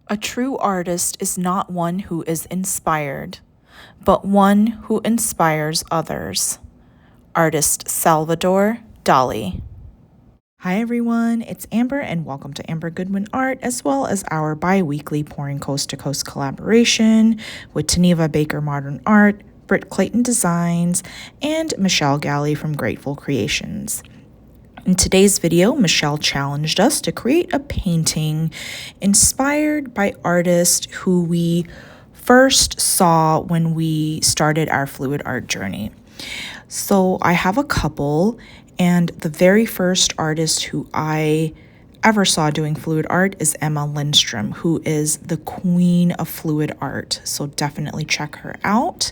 A true artist is not one who is inspired, but one who inspires others. Artist Salvador Dali. Hi everyone, it's Amber and welcome to Amber Goodwin Art, as well as our bi-weekly Pouring Coast to Coast collaboration with Taneva Baker Modern Art, Britt Clayton Designs, and Michelle Galley from Grateful Creations. In today's video, Michelle challenged us to create a painting inspired by artists who we first saw when we started our fluid art journey. So I have a couple, and the very first artist who I ever saw doing fluid art is Emma Lindstrom, who is the queen of fluid art. So definitely check her out.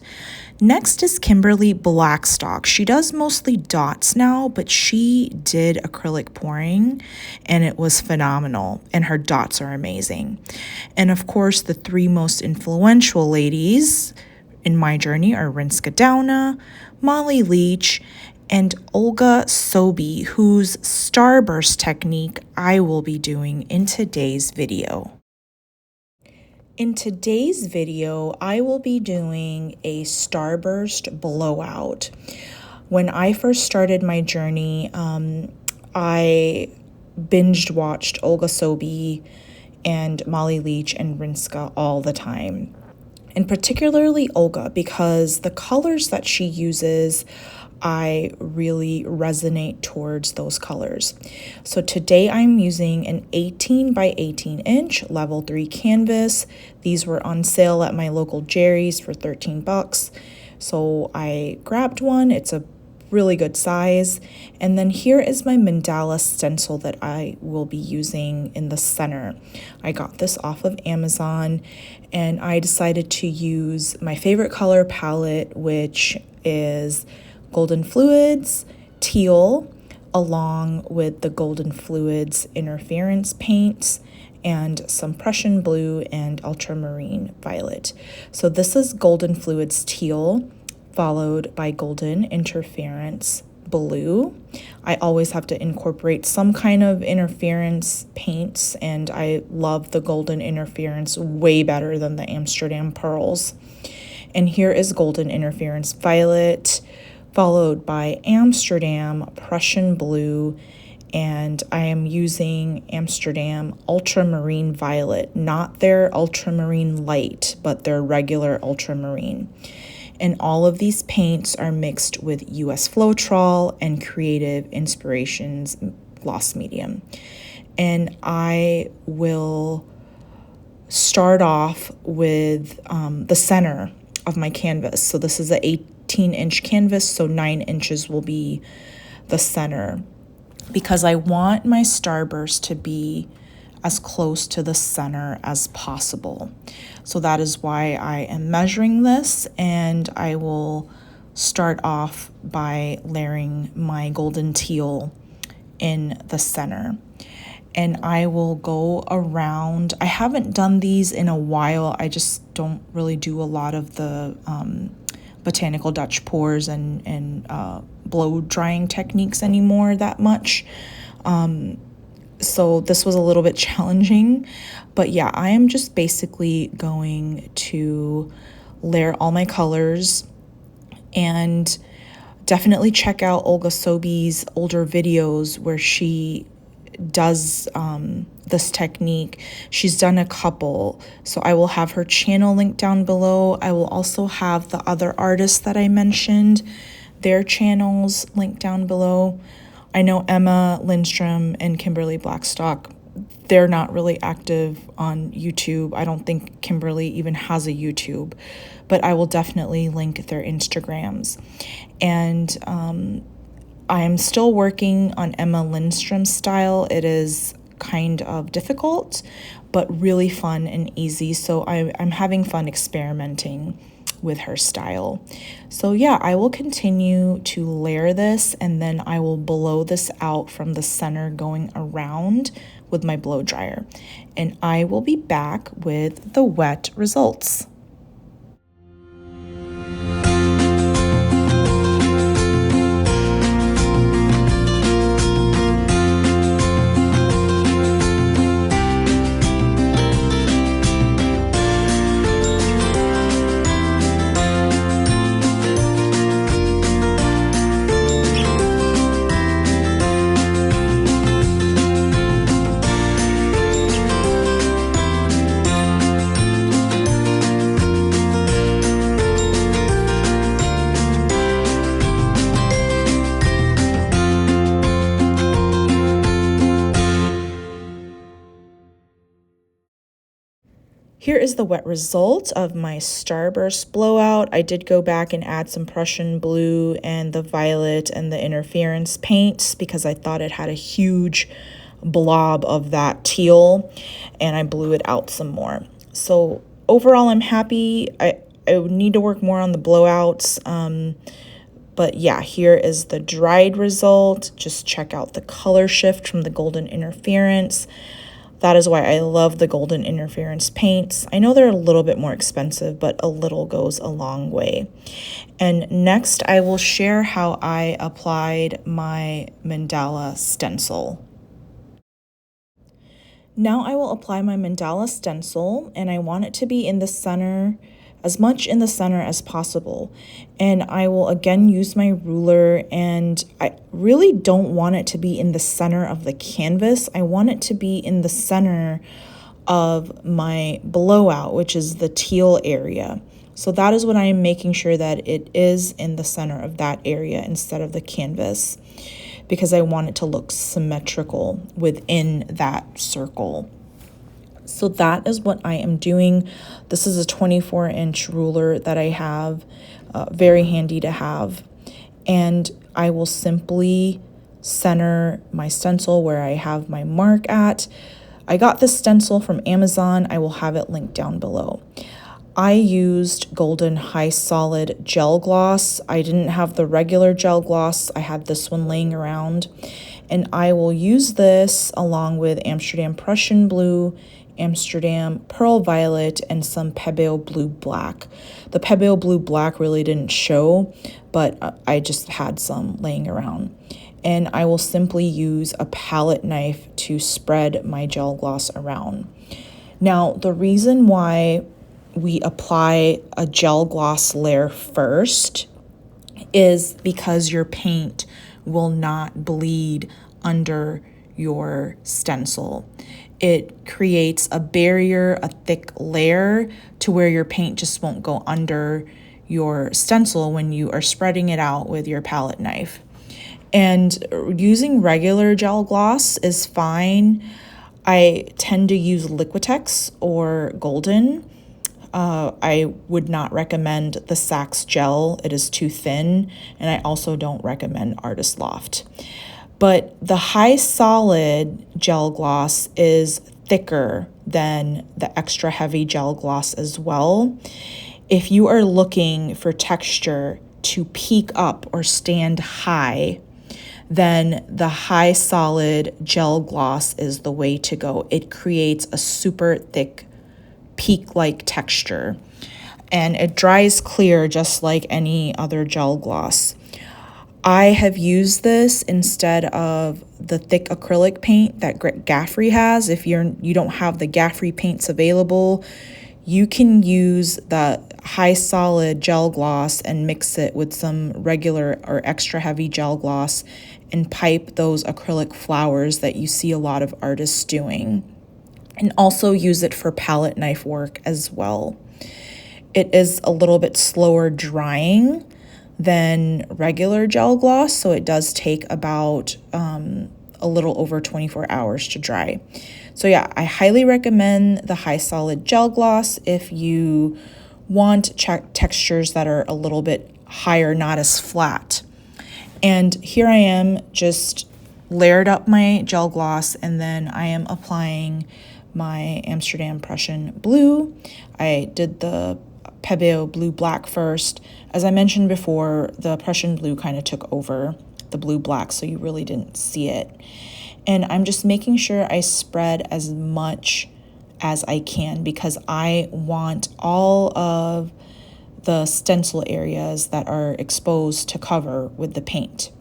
Next is Kimberly Blackstock. She does mostly dots now, but she did acrylic pouring and it was phenomenal, and her dots are amazing. And of course, the three most influential ladies in my journey are Rinska Dauna, Molly Leach, and Olga Sobey, whose Starburst technique I will be doing in today's video. In today's video, I will be doing a Starburst blowout. When I first started my journey, I binged watched Olga Sobey and Molly Leach and Rinska all the time. And particularly Olga, because the colors that she uses, I really resonate towards those colors. So today I'm using an 18 by 18 inch level 3 canvas. These were on sale at my local Jerry's for 13 bucks. So I grabbed one. It's a really good size. And then here is my Mandala Stencil that I will be using in the center. I got this off of Amazon, and I decided to use my favorite color palette, which is Golden Fluids, teal, along with the Golden Fluids interference paints, and some Prussian blue and ultramarine violet. So this is Golden Fluids teal, followed by Golden Interference blue. I always have to incorporate some kind of interference paints, and I love the Golden Interference way better than the Amsterdam Pearls. And here is Golden Interference violet, followed by Amsterdam Prussian blue, and I am using Amsterdam ultramarine violet, not their ultramarine light, but their regular ultramarine. And all of these paints are mixed with US Floetrol and Creative Inspirations gloss medium. And I will start off with the center of my canvas. So this is an 18-inch canvas, so 9 inches will be the center, because I want my Starburst to be as close to the center as possible. So that is why I am measuring this, and I will start off by layering my golden teal in the center. And I will go around. I haven't done these in a while. I just don't really do a lot of the botanical Dutch pours and blow drying techniques anymore that much. So this was a little bit challenging, but yeah, I am just basically going to layer all my colors. And definitely check out Olga Sobey's older videos where she does this technique. She's done a couple, so I will have her channel linked down below. I will also have the other artists that I mentioned, their channels linked down below. I know Emma Lindstrom and Kimberly Blackstock, they're not really active on YouTube. I don't think Kimberly even has a YouTube, but I will definitely link their Instagrams. And I am still working on Emma Lindstrom's style. It is kind of difficult, but really fun and easy. So I'm having fun experimenting with her style. So yeah, I will continue to layer this, and then I will blow this out from the center going around with my blow dryer. And I will be back with the wet results. Here is the wet result of my Starburst blowout. I did go back and add some Prussian blue and the violet and the interference paints because I thought it had a huge blob of that teal, and I blew it out some more. So overall, I'm happy. I would need to work more on the blowouts. But yeah, here is the dried result. Just check out the color shift from the golden interference. That is why I love the golden interference paints. I know they're a little bit more expensive, but a little goes a long way. And next, I will share how I applied my Mandala Stencil. Now I will apply my Mandala Stencil, and I want it to be in the center, as much in the center as possible. And I will again use my ruler, and I really don't want it to be in the center of the canvas. I want it to be in the center of my blowout, which is the teal area. So that is what I am making sure that it is in the center of that area instead of the canvas, because I want it to look symmetrical within that circle. So that is what I am doing. This is a 24-inch ruler that I have, very handy to have. And I will simply center my stencil where I have my mark at. I got this stencil from Amazon. I will have it linked down below. I used Golden High Solid Gel Gloss. I didn't have the regular gel gloss. I had this one laying around. And I will use this along with Amsterdam Prussian Blue, Amsterdam Pearl Violet, and some Pebeo Blue Black. The Pebeo Blue Black really didn't show, but I just had some laying around. And I will simply use a palette knife to spread my gel gloss around. Now, the reason why we apply a gel gloss layer first is because your paint will not bleed under your stencil. It creates a barrier, a thick layer, to where your paint just won't go under your stencil when you are spreading it out with your palette knife. And using regular gel gloss is fine. I tend to use Liquitex or Golden. I would not recommend the Sax gel. It is too thin, and I also don't recommend Artist Loft. But the High Solid gel gloss is thicker than the extra heavy gel gloss as well. If you are looking for texture to peak up or stand high, then the High Solid gel gloss is the way to go. It creates a super thick peak-like texture, and it dries clear just like any other gel gloss. I have used this instead of the thick acrylic paint that Gaffrey has. If you don't have the Gaffrey paints available, you can use the High Solid gel gloss and mix it with some regular or extra heavy gel gloss and pipe those acrylic flowers that you see a lot of artists doing. And also use it for palette knife work as well. It is a little bit slower drying than regular gel gloss, so it does take about a little over 24 hours to dry. So yeah, I highly recommend the High Solid gel gloss if you want textures that are a little bit higher, not as flat. And here I am just layered up my gel gloss, and then I am applying my Amsterdam Prussian Blue. I did the Pebeo Blue Black first. As I mentioned before, the Prussian Blue kind of took over the Blue Black, so you really didn't see it. And I'm just making sure I spread as much as I can because I want all of the stencil areas that are exposed to cover with the paint.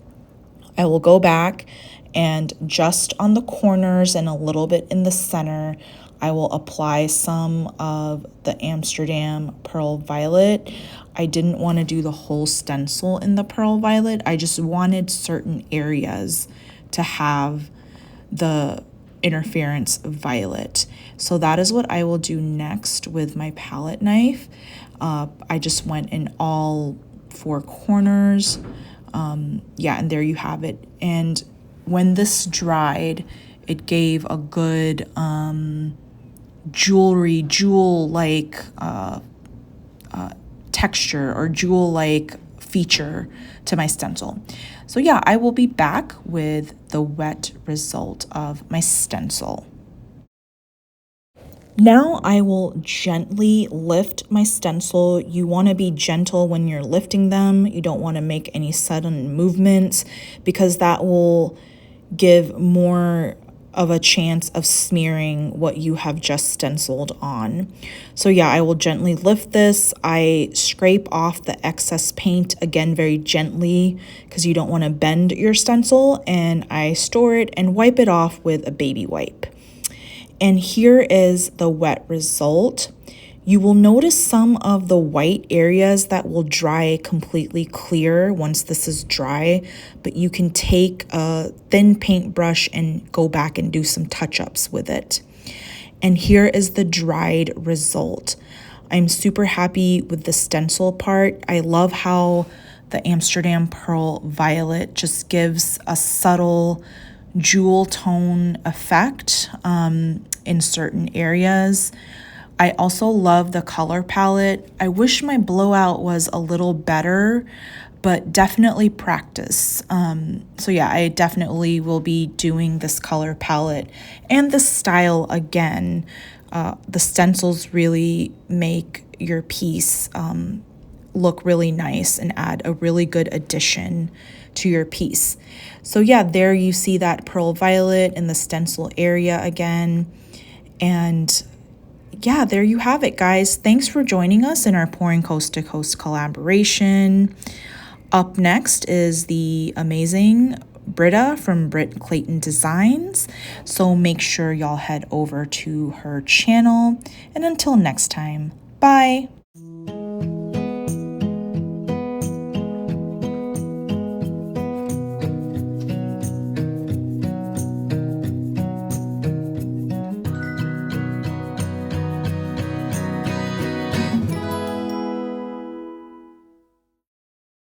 I will go back and just on the corners and a little bit in the center, I will apply some of the Amsterdam Pearl Violet. I didn't want to do the whole stencil in the Pearl Violet. I just wanted certain areas to have the interference violet. So that is what I will do next with my palette knife. I just went in all four corners. Yeah, and there you have it. And when this dried, it gave a good jewel-like texture or jewel-like feature to my stencil. So yeah, I will be back with the wet result of my stencil. Now I will gently lift my stencil. You want to be gentle when you're lifting them. You don't want to make any sudden movements because that will give more of a chance of smearing what you have just stenciled on. So yeah, I will gently lift this. I scrape off the excess paint again very gently because you don't want to bend your stencil, and I store it and wipe it off with a baby wipe. And here is the wet result. You will notice some of the white areas that will dry completely clear once this is dry, but you can take a thin paintbrush and go back and do some touch-ups with it. And here is the dried result. I'm super happy with the stencil part. I love how the Amsterdam Pearl Violet just gives a subtle jewel tone effect in certain areas. I also love the color palette. I wish my blowout was a little better, but definitely practice. So yeah, I definitely will be doing this color palette and the style again. The stencils really make your piece look really nice and add a really good addition to your piece. So yeah, there you see that pearl violet in the stencil area again. And yeah, there you have it, guys. Thanks for joining us in our Pouring Coast to Coast collaboration. Up next is the amazing Britta from Brit Clayton Designs. So make sure y'all head over to her channel. And until next time, bye.